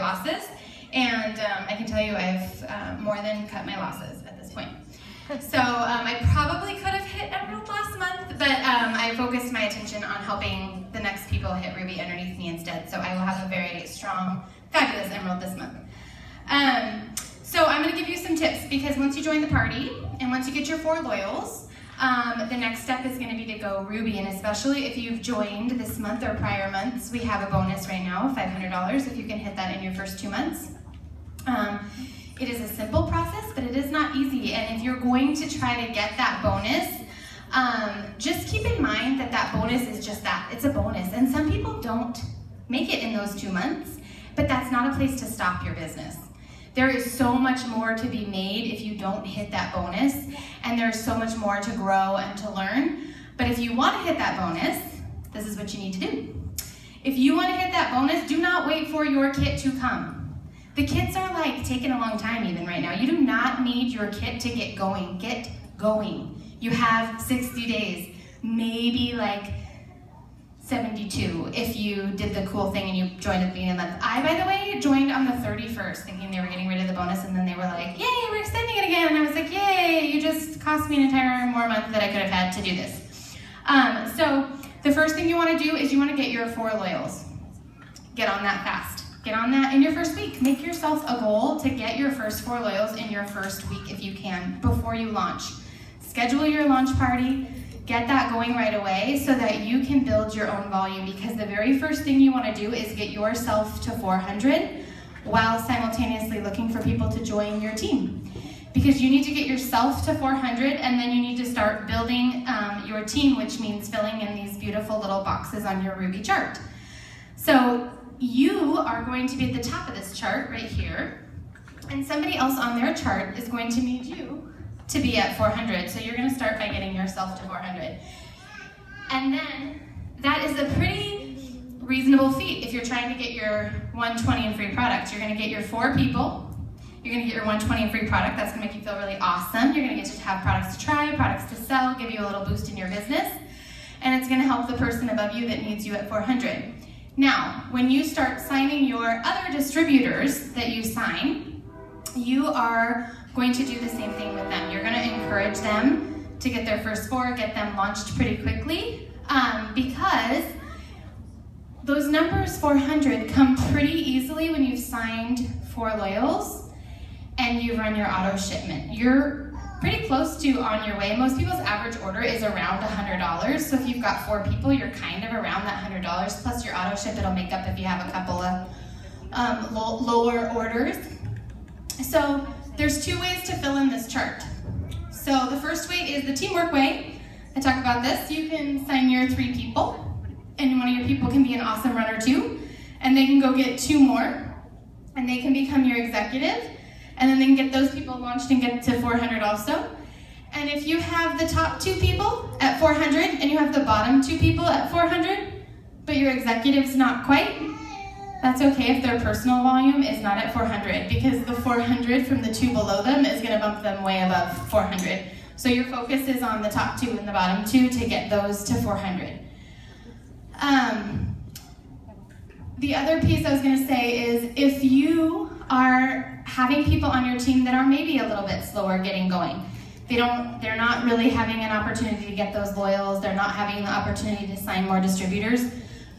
losses, and I can tell you I've more than cut my losses at this point. So I probably could have hit Emerald last month, but I focused my attention on helping the next people hit Ruby underneath me instead, so I will have a very strong, fabulous Emerald this month. So I'm going to give you some tips, because once you join the party, and once you get your 4 loyals, the next step is going to be to go Ruby, and especially if you've joined this month or prior months, we have a bonus right now, $500, if you can hit that in your first 2 months. It is a simple process, but it is not easy, and if you're going to try to get that bonus, just keep in mind that that bonus is just that, it's a bonus, and some people don't make it in those 2 months, but that's not a place to stop your business. There is so much more to be made if you don't hit that bonus, and there's so much more to grow and to learn. But if you want to hit that bonus, this is what you need to do. If you want to hit that bonus, do not wait for your kit to come. The kits are like taking a long time even right now. You do not need your kit to get going. Get going. You have 60 days, maybe like 72 if you did the cool thing and you joined at the beginning of the month. I, by the way, joined on the 31st thinking they were getting rid of the bonus, and then they were like, yay, we're extending it again. And I was like, yay, you just cost me an entire more month that I could have had to do this. So the first thing you want to do is you want to get your 4 loyals. Get on that fast. Get on that in your first week. Make yourself a goal to get your first 4 loyals in your first week if you can, before you launch. Schedule your launch party. Get that going right away so that you can build your own volume, because the very first thing you want to do is get yourself to 400 while simultaneously looking for people to join your team. Because you need to get yourself to 400, and then you need to start building your team, which means filling in these beautiful little boxes on your Ruby chart. So you are going to be at the top of this chart right here, and somebody else on their chart is going to need you to be at 400. So you're going to start by getting yourself to 400. And then that is a pretty reasonable feat if you're trying to get your 120 in free product. You're going to get your 4 people. You're going to get your 120 in free product. That's going to make you feel really awesome. You're going to get to have products to try, products to sell, give you a little boost in your business. And it's going to help the person above you that needs you at 400. Now, when you start signing your other distributors that you sign, you are going to do the same thing with them. You're going to encourage them to get their first 4, get them launched pretty quickly, because those numbers 400 come pretty easily when you've signed 4 loyals and you run your auto shipment. You're pretty close to on your way. Most people's average order is around $100. So if you've got 4 people, you're kind of around that $100. Plus your auto ship, it'll make up if you have a couple of lower orders. So there's 2 ways to fill in this chart. So the first way is the teamwork way. I talk about this. You can sign your 3 people, and one of your people can be an awesome runner too, and they can go get 2 more, and they can become your executive. And then they can get those people launched and get to 400 also. And if you have the top 2 people at 400 and you have the bottom 2 people at 400, but your executive's not quite, that's okay if their personal volume is not at 400, because the 400 from the 2 below them is going to bump them way above 400. So your focus is on the top 2 and the bottom 2 to get those to 400. The other piece I was going to say is, if you are having people on your team that are maybe a little bit slower getting going, they're not really having an opportunity to get those loyals, they're not having the opportunity to sign more distributors,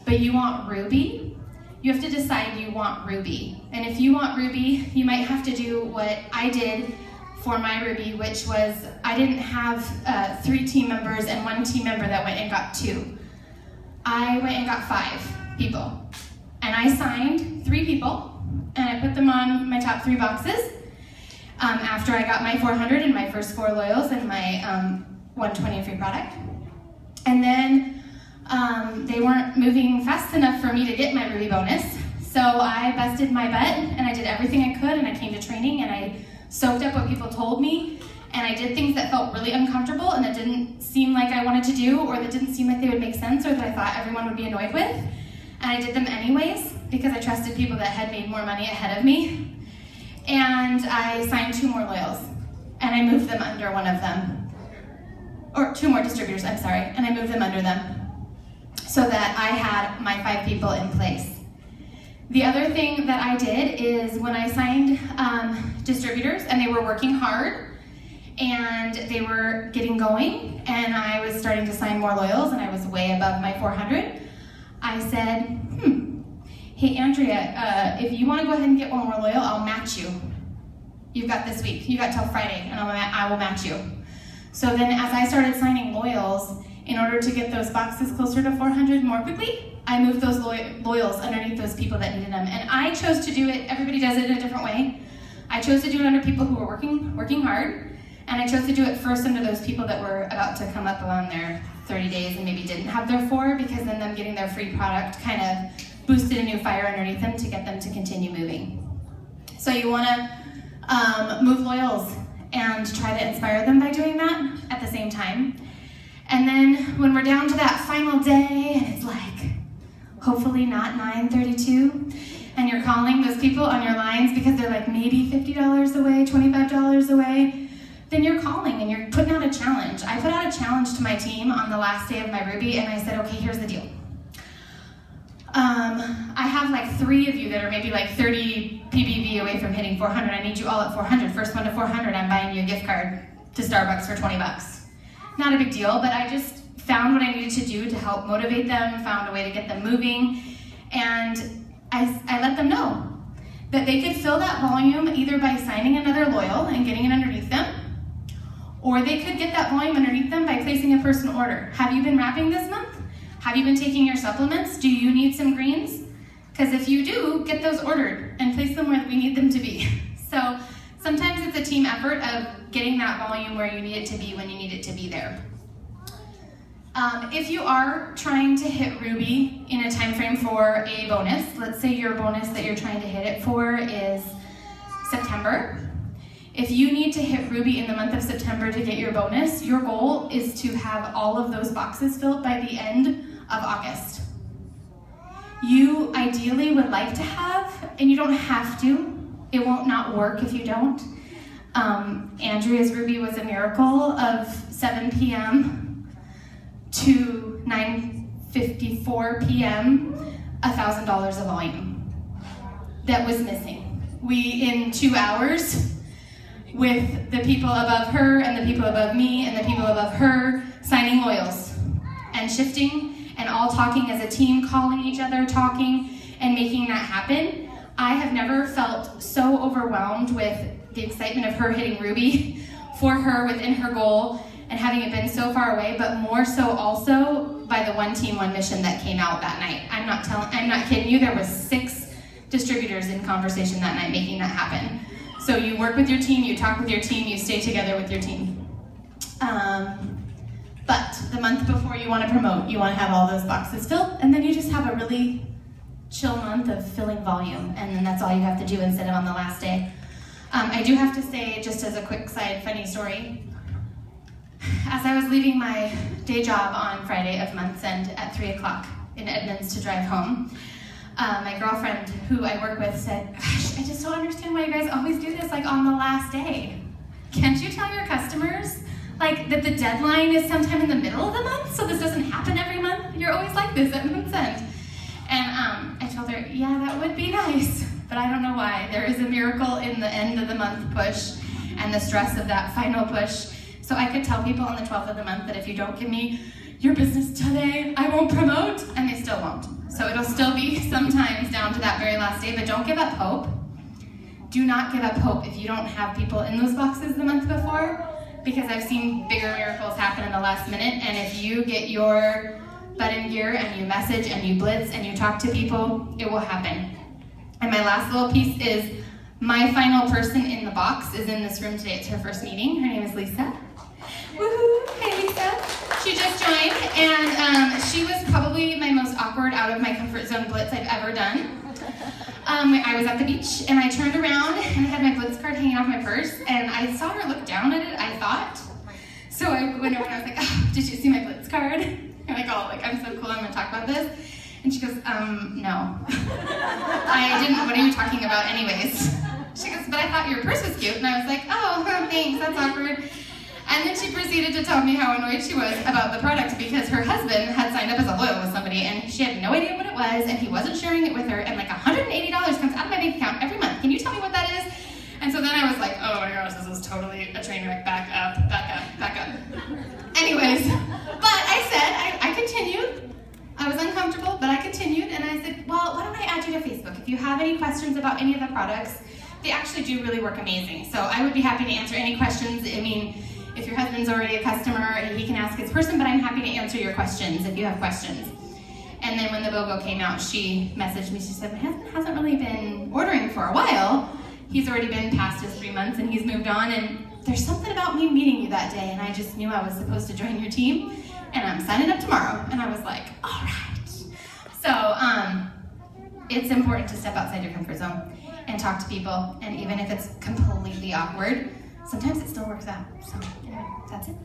but you want Ruby, you have to decide you want Ruby. And if you want Ruby, you might have to do what I did for my Ruby, which was I didn't have 3 team members and 1 team member that went and got 2. I went and got 5 people. And I signed 3 people, and I put them on my top 3 boxes after I got my 400 and my first 4 loyals and my 120 free product. And then they weren't moving fast enough for me to get my Ruby bonus, so I busted my butt, and I did everything I could, and I came to training, and I soaked up what people told me, and I did things that felt really uncomfortable and that didn't seem like I wanted to do, or that didn't seem like they would make sense, or that I thought everyone would be annoyed with. And I did them anyways because I trusted people that had made more money ahead of me. And I signed 2 more loyals, and I moved them under one of them. Or 2 more distributors, I'm sorry, and I moved them under them so that I had my 5 people in place. The other thing that I did is when I signed distributors and they were working hard and they were getting going and I was starting to sign more loyals and I was way above my 400, I said, hey Andrea, if you want to go ahead and get one more loyal, I'll match you. You've got this week. You got till Friday, and I will match you. So then as I started signing loyals, in order to get those boxes closer to 400 more quickly, I moved those loyals underneath those people that needed them. And I chose to do it, everybody does it in a different way. I chose to do it under people who were working hard, and I chose to do it first under those people that were about to come up on their 30 days and maybe didn't have their 4, because then them getting their free product kind of boosted a new fire underneath them to get them to continue moving. So you want to move loyals and try to inspire them by doing that at the same time. And then when we're down to that final day and it's like hopefully not 9:32 and you're calling those people on your lines because they're like maybe $50 away, $25 away, then you're calling and you're putting out a challenge. I put out a challenge to my team on the last day of my Ruby and I said, okay, here's the deal. I have like 3 of you that are maybe like 30 PBV away from hitting 400. I need you all at 400. First one to 400, I'm buying you a gift card to Starbucks for 20 bucks. Not a big deal, but I just found what I needed to do to help motivate them, found a way to get them moving, and I let them know that they could fill that volume either by signing another loyal and getting it underneath them, or they could get that volume underneath them by placing a personal order. Have you been wrapping this month? Have you been taking your supplements? Do you need some greens? Because if you do, get those ordered and place them where we need them to be. So sometimes it's a team effort of getting that volume where you need it to be when you need it to be there. If you are trying to hit Ruby in a time frame for a bonus, let's say your bonus that you're trying to hit it for is September. If you need to hit Ruby in the month of September to get your bonus, your goal is to have all of those boxes filled by the end of August. You ideally would like to have, and you don't have to, it won't not work if you don't. Andrea's Ruby was a miracle of 7 p.m. to 9:54 p.m., $1,000 of volume that was missing. We, in 2 hours, with the people above her and the people above me and the people above her, signing loyals and shifting and all talking as a team, calling each other, talking and making that happen. I have never felt so overwhelmed with the excitement of her hitting Ruby for her within her goal and having it been so far away, but more so also by the one team, one mission that came out that night. I'm not kidding you, there was 6 distributors in conversation that night making that happen. So you work with your team, you talk with your team, you stay together with your team. But the month before you want to promote, you want to have all those boxes filled, and then you just have a really chill month of filling volume, and then that's all you have to do instead of on the last day. I do have to say, just as a quick side funny story, as I was leaving my day job on Friday of month's end at 3 o'clock in Edmonds to drive home, my girlfriend who I work with said, gosh, I just don't understand why you guys always do this like on the last day. Can't you tell your customers like that the deadline is sometime in the middle of the month so this doesn't happen every month? You're always like this at month's end. And I told her, yeah, that would be nice, but I don't know why. There is a miracle in the end of the month push and the stress of that final push. So I could tell people on the 12th of the month that if you don't give me your business today, I won't promote, and they still won't. So it'll still be sometimes down to that very last day, but don't give up hope. Do not give up hope if you don't have people in those boxes the month before, because I've seen bigger miracles happen in the last minute, and if you get your butt in gear and you message and you blitz and you talk to people, it will happen. And my last little piece is my final person in the box is in this room today. It's her first meeting. Her name is Lisa. Woohoo! Hey Lisa. She just joined, and she was probably my most awkward, out of my comfort zone blitz I've ever done. I was at the beach, and I turned around, and I had my blitz card hanging off my purse, and I saw her look down at it, I thought. So I went over and I was like, oh, did you see my blitz card? I'm like, oh, like, I'm so cool, I'm gonna talk about this. And she goes, no. I didn't, what are you talking about anyways? She goes, but I thought your purse was cute. And I was like, oh, thanks, that's awkward. And then she proceeded to tell me how annoyed she was about the product because her husband had signed up as a loyal with somebody and she had no idea what it was and he wasn't sharing it with her, and like $180 comes out of my bank account every month. Can you tell me what that is? And so then I was like, oh my gosh, this is totally a train wreck. Back up, back up, back up. Anyways, but I said, I continued. I was uncomfortable, but I continued, and I said, well, why don't I add you to Facebook? If you have any questions about any of the products, they actually do really work amazing. So I would be happy to answer any questions. I mean, if your husband's already a customer, he can ask his person, but I'm happy to answer your questions if you have questions. And then when the BOGO came out, she messaged me. She said, my husband hasn't really been ordering for a while. He's already been past his 3 months and he's moved on, and there's something about me meeting you that day, and I just knew I was supposed to join your team, and I'm signing up tomorrow. And I was like, all right. So it's important to step outside your comfort zone and talk to people, and even if it's completely awkward, sometimes it still works out. So anyway, that's it.